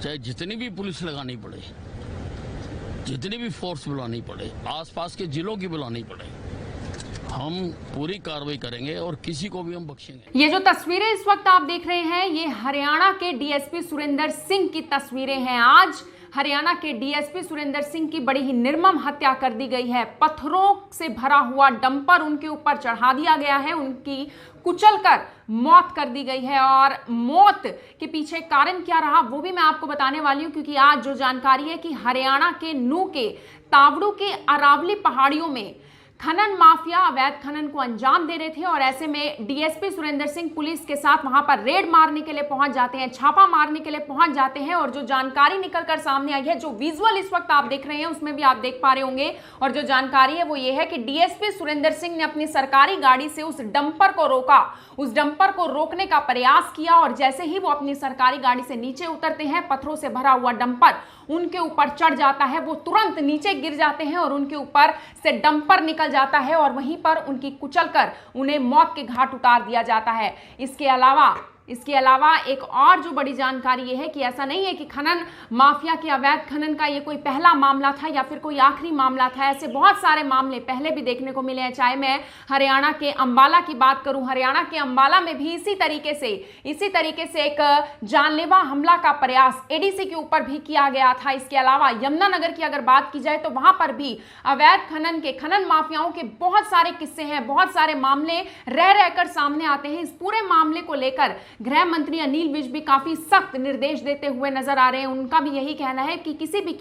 चाहे जितनी भी पुलिस लगानी पड़े, जितनी भी फोर्स बुलानी पड़े, आसपास के जिलों की बुलानी पड़े, हम पूरी कार्रवाई करेंगे और किसी को भी हम बख्शेंगे। ये जो तस्वीरें इस वक्त आप देख रहे हैं, ये हरियाणा के डीएसपी सुरेंद्र सिंह की तस्वीरें हैं। आज हरियाणा के डीएसपी सुरेंद्र सिंह की बड़ी ही निर्मम हत्या कर दी गई है। पत्थरों से भरा हुआ डंपर उनके ऊपर चढ़ा दिया गया है, उनकी कुचलकर मौत कर दी गई है। और मौत के पीछे कारण क्या रहा वो भी मैं आपको बताने वाली हूं, क्योंकि आज जो जानकारी है कि हरियाणा के नूह के तावड़ू के अरावली पहाड़ियों में खनन माफिया अवैध खनन को अंजाम दे रहे थे और ऐसे में डीएसपी सुरेंद्र सिंह पुलिस के साथ वहां पर रेड मारने के लिए पहुंच जाते हैं, छापा मारने के लिए पहुंच जाते हैं। और जो जानकारी निकलकर सामने आई है, जो विजुअल इस वक्त आप देख रहे हैं उसमें भी आप देख पा रहे होंगे, और जो जानकारी है वो ये है कि डीएसपी सुरेंद्र सिंह ने अपनी सरकारी गाड़ी से उस डंपर को रोका, उस डंपर को रोकने का प्रयास किया और जैसे ही वो अपनी सरकारी गाड़ी से नीचे उतरते हैं, पत्थरों से भरा हुआ डंपर उनके ऊपर चढ़ जाता है। वो तुरंत नीचे गिर जाते हैं और उनके ऊपर से डंपर निकल जाता है और वहीं पर उनकी कुचलकर उन्हें मौत के घाट उतार दिया जाता है। इसके अलावा एक और जो बड़ी जानकारी यह है कि ऐसा नहीं है कि खनन माफिया के अवैध खनन का ये कोई पहला मामला था या फिर कोई आखिरी मामला था। ऐसे बहुत सारे मामले पहले भी देखने को मिले हैं। चाहे मैं हरियाणा के अंबाला की बात करूं, हरियाणा के अंबाला में भी इसी तरीके से एक जानलेवा हमला का प्रयास एडीसी के ऊपर भी किया गया था। इसके अलावा यमुनानगर की अगर बात की जाए तो वहां पर भी अवैध खनन माफियाओं के बहुत सारे किस्से हैं, बहुत सारे मामले रह रहकर सामने आते हैं। इस पूरे मामले को लेकर गृह मंत्री अनिल विज भी काफी सख्त निर्देश देते हुए नजर आ रहे हैं। उनका भी यही कहना है कि किसी भी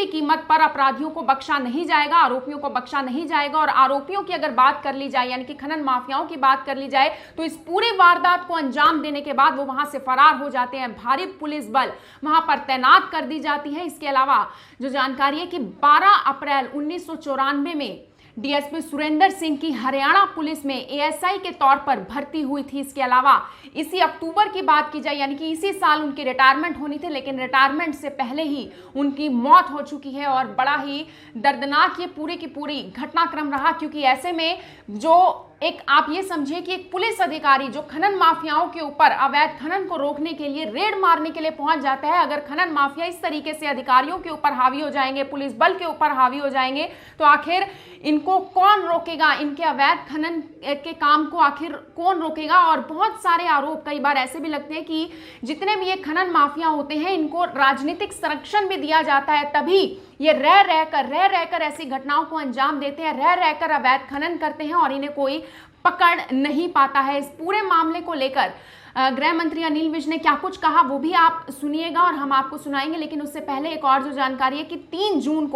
कीमत पर अपराधियों को बख्शा नहीं जाएगा, आरोपियों को बख्शा नहीं जाएगा। और आरोपियों की अगर बात कर ली जाए, यानी कि खनन माफियाओं की बात कर ली जाए, तो इस पूरे वारदात को अंजाम देने के बाद वो वहां से फरार हो जाते हैं। भारी पुलिस बल वहां पर तैनात कर दी जाती है। इसके अलावा जो जानकारी है कि 12 अप्रैल 1994 में डीएसपी सुरेंद्र सिंह की हरियाणा पुलिस में एएसआई के तौर पर भर्ती हुई थी। इसके अलावा इसी अक्टूबर की बात की जाए, यानी कि इसी साल उनकी रिटायरमेंट होनी थी, लेकिन रिटायरमेंट से पहले ही उनकी मौत हो चुकी है। और बड़ा ही दर्दनाक ये पूरी की पूरी घटनाक्रम रहा, क्योंकि ऐसे में जो एक आप ये समझिए कि एक पुलिस अधिकारी जो खनन माफियाओं के ऊपर अवैध खनन को रोकने के लिए रेड मारने के लिए पहुंच जाता है, अगर खनन माफिया इस तरीके से अधिकारियों के ऊपर हावी हो जाएंगे, पुलिस बल के ऊपर हावी हो जाएंगे, तो आखिर इनको कौन रोकेगा? इनके अवैध खनन के काम को आखिर कौन रोकेगा? और बहुत सारे आरोप कई बार ऐसे भी लगते हैं कि जितने भी ये खनन माफिया होते हैं, इनको राजनीतिक संरक्षण भी दिया जाता है, तभी ये रह रहकर ऐसी घटनाओं को अंजाम देते हैं, रह रहकर अवैध खनन करते हैं और इन्हें कोई पकड़ नहीं पाता है। इस पूरे मामले को लेकर गृह मंत्री अनिल विज ने क्या कुछ कहा वो भी आप सुनिएगा और हम आपको सुनाएंगे। लेकिन उससे पहले एक और जो जानकारी है कि 3 जून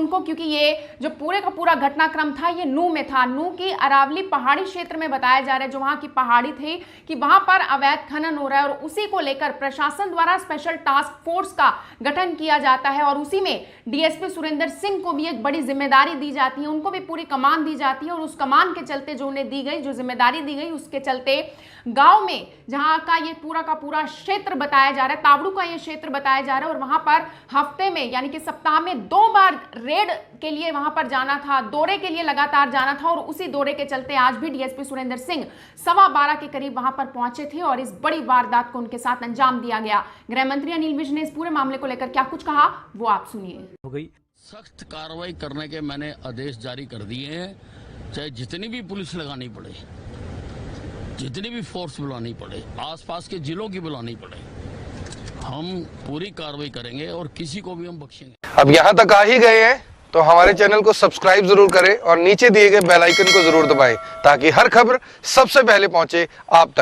को क्योंकि ये जो पूरे का पूरा घटनाक्रम था ये नूह में था, नूह की अरावली पहाड़ी क्षेत्र में बताया जा रहा है, जो वहां की पहाड़ी थी, कि वहां पर अवैध खनन हो रहा है। और उसी को लेकर प्रशासन द्वारा स्पेशल टास्क फोर्स का गठन किया जाता है और उसी में डीएसपी सुरेंद्र सिंह को भी एक बड़ी जिम्मेदारी दी जाती है, उनको भी पूरी कमान दी जाती है। और उस कमान के चलते जो उन्हें दी गई, जो जिम्मेदारी दी गई, उसके चलते गांव में जहां का ये पूरा का पूरा क्षेत्र बताया जा रहा है, तावड़ू का ये क्षेत्र बताया जा रहा है, और वहां पर हफ्ते में यानी कि सप्ताह में 2 बार रेड के लिए वहां पर जाना था, दौरे के लिए लगातार जाना था। और उसी दौरे के चलते आज भी डीएसपी सुरेंद्र सिंह 12:15 के करीब वहां पर पहुंचे थे और इस बड़ी वारदात को उनके साथ अंजाम दिया गया। गृह मंत्री अनिल विज ने इस पूरे मामले को लेकर क्या कुछ कहा वो आप सुनिए। हो गई सख्त कार्रवाई करने के मैंने आदेश जारी कर दिए हैं, चाहे जितनी भी पुलिस लगानी पड़े, जितनी भी फोर्स बुलानी पड़े, आसपास के जिलों की बुलानी पड़े, हम पूरी कार्रवाई करेंगे और किसी को भी हम बख्शेंगे। अब यहाँ तक आ ही गए हैं तो हमारे चैनल को सब्सक्राइब जरूर करें और नीचे दिए गए बेल आइकन को जरूर दबाएं ताकि हर खबर सबसे पहले पहुंचे आप तक।